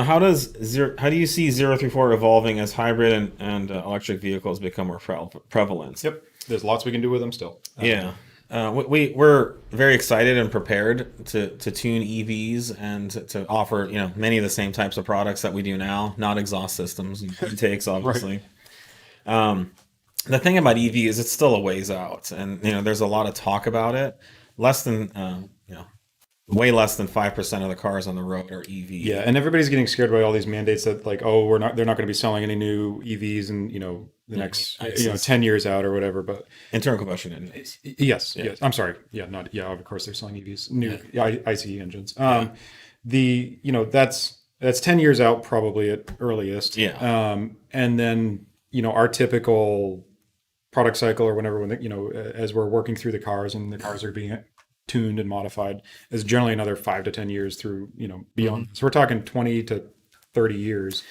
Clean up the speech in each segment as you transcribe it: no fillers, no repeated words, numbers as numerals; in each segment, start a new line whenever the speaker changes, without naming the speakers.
How do you see 034 evolving as hybrid and electric vehicles become more prevalent?
Yep. There's lots we can do with them still.
Yeah. We're very excited and prepared to tune EVs and to offer, many of the same types of products that we do now, not exhaust systems and intakes,
Right.
obviously. The thing about EV is it's still a ways out, and there's a lot of talk about it. Less than way less than 5% of the cars on the road are EV.
Yeah, and everybody's getting scared by all these mandates that like, oh, they're not going to be selling any new EVs in, the next, 10 years out or whatever. But
Internal combustion engines.
yes,
Yeah.
yes. I'm sorry. Yeah, not, yeah, of course they're selling EVs, new ICE engines. That's 10 years out probably at earliest.
Yeah.
And then, our typical product cycle or whenever, as we're working through the cars and the cars are being tuned and modified is generally another 5 to 10 years through, beyond. So we're talking 20 to 30 years.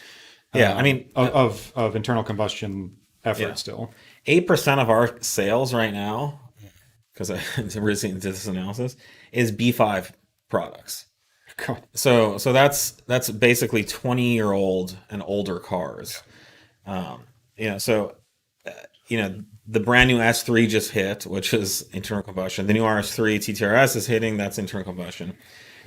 Yeah, I mean,
of internal combustion effort still.
8% of our sales right now, because we're seeing this analysis, is B5 products.
God.
So that's basically 20-year-old and older cars. So the brand new S3 just hit, which is internal combustion. The new RS3 TTRS is hitting, that's internal combustion.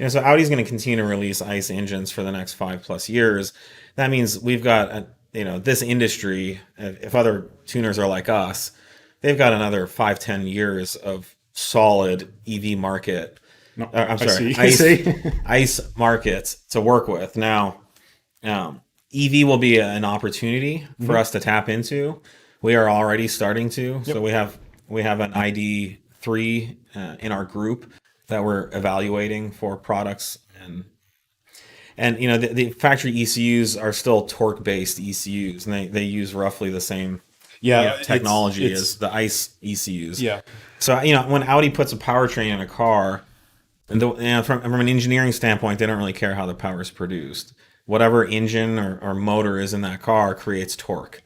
So Audi's going to continue to release ICE engines for the next 5+ years. That means we've got this industry. If other tuners are like us, they've got another 5-10 years of solid EV market.
No,
I'm sorry,
I see.
ICE markets to work with. Now, EV will be an opportunity for us to tap into. We are already starting to.
Yep.
So we have an ID3 in our group that we're evaluating for products, and the factory ECUs are still torque based ECUs, and they use roughly the same technology as the ICE ECUs.
Yeah.
So when Audi puts a powertrain in a car, and from an engineering standpoint, they don't really care how the power is produced. Whatever engine or motor is in that car creates torque.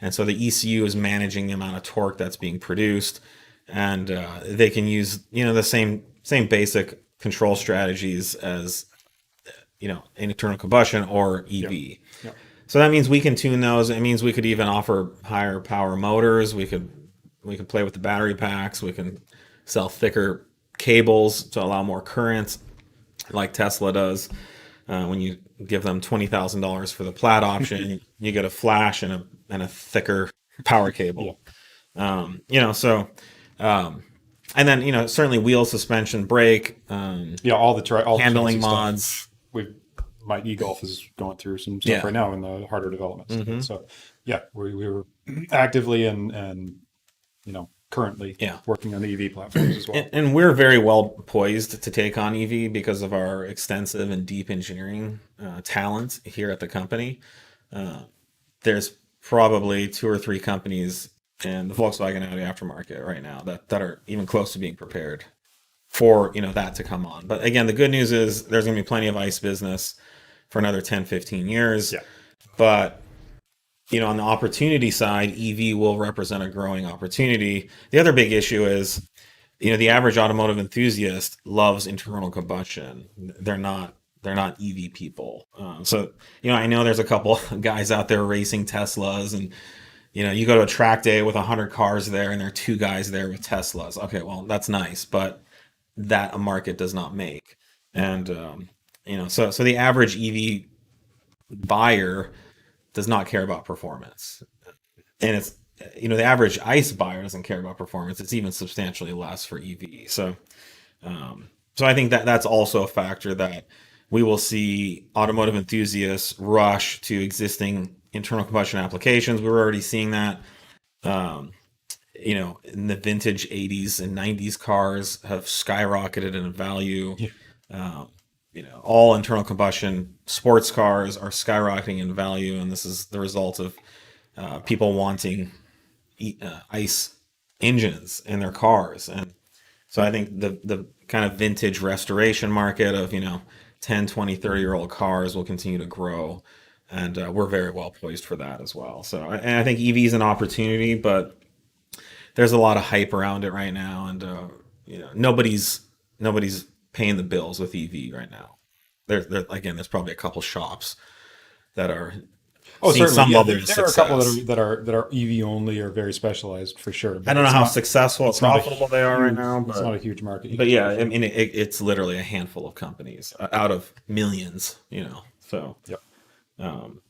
And so the ECU is managing the amount of torque that's being produced, and they can use the same basic control strategies as internal combustion or EV.
Yep.
So that means we can tune those. It means we could even offer higher power motors. We could play with the battery packs. We can sell thicker cables to allow more current, like Tesla does. When you give them $20,000 for the Plaid option, you get a flash and a thicker power cable.
Yeah.
And then certainly wheel, suspension, brake,
all the
handling
fancy
mods.
stuff. My e-Golf is going through some stuff right now in the harder developments. So we were actively and currently working on the EV platforms as well.
And we're very well poised to take on EV because of our extensive and deep engineering talent here at the company. There's probably 2 or 3 companies in the Volkswagen Audi aftermarket right now that are even close to being prepared for that to come on. But again, the good news is there's going to be plenty of ICE business for another 10-15 years.
Yeah.
But on the opportunity side, EV will represent a growing opportunity. The other big issue is, the average automotive enthusiast loves internal combustion. They're not EV people. I know there's a couple guys out there racing Teslas, and you go to a track day with 100 cars there, and there are 2 guys there with Teslas. Okay, well, that's nice, but that a market does not make. And so the average EV buyer does not care about performance, and it's the average ICE buyer doesn't care about performance. It's even substantially less for EV. So I think that's also a factor that we will see automotive enthusiasts rush to existing internal combustion applications. We're already seeing that. In the vintage 80s and 90s cars have skyrocketed in value. Yeah. All internal combustion sports cars are skyrocketing in value, and this is the result of people wanting ICE engines in their cars. And so I think the kind of vintage restoration market of 10, 20, 30-year-old cars will continue to grow, and we're very well poised for that as well. So, and I think EV is an opportunity, but there's a lot of hype around it right now, and nobody's paying the bills with EV right now. There's probably a couple shops that are
Oh,
seeing
certainly.
some
Yeah,
level
there,
of
there are a couple
success.
that are EV only or very specialized for sure.
I
But
don't know
it's
how
not
successful or
it's not a
profitable they are right
huge
now,
it's not a huge market. You
but
can
yeah,
say
I
for
mean, it's literally a handful of companies out of millions, you know. So,
yep.
um,